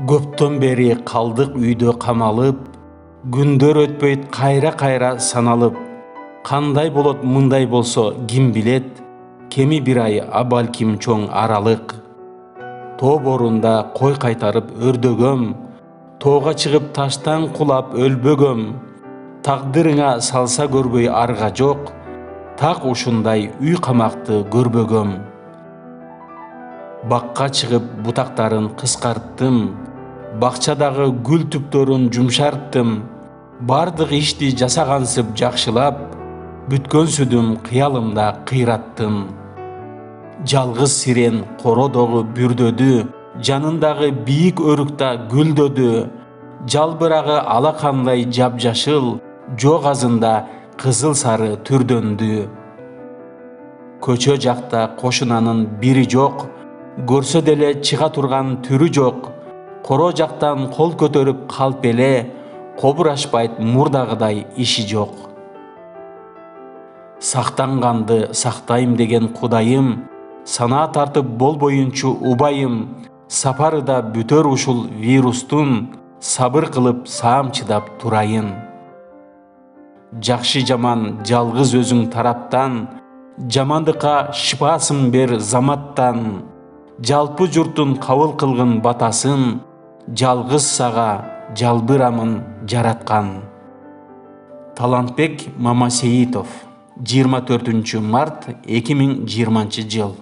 Көптөн бери калдык үйдө камалып, күндөр өтпөйт кайра саналып. Кандай болот мындай болсо ким билет, кеми бир ай а балким чоң аралык. Тоо борунда кой кайтарып өрдөгөм, тоого чыгып таштан кулап өлбөгөм. Тагдырыңа салса көрбөй арга жок, так ушундай үй камакты көрбөгөм. Бакка чыгып бутактарын кыскарттым, бакчадагы гүл түптөрүн жумшарттым. Бардык ишти жасагансып жакшылап, бүткөнсүдүм кыялымда кыйраттым. Жалгыз сирен кородогу бүрдөдү, жанындагы бийик өрүкта гүлдөдү. Жалбырагы алакандай жапжашыл, жок азында кызыл сары түрдөндү. Көчө жакта кошунанын бири жок, көрсө деле чыга турган түрү жок. Коро жактан кол көтөрүп калп эле, кобурашпайт мурдагыдай иши жок. Сактанганды сактайм деген Кудайым, санаа тартып болбоюнчу убайым. Сапарыда бүтөр ушул вирустун, сабыр кылып саам чыдап турайын. Жакшы жаман жалгыз өзүң тараптан, жамандыкка шыпасын бер заматтан. Жалпы журттун кабыл кылгын батасын, жалгыз сага жалбырамын жараткан. Талантбек Мамасеитов, 24 март 2020 жыл.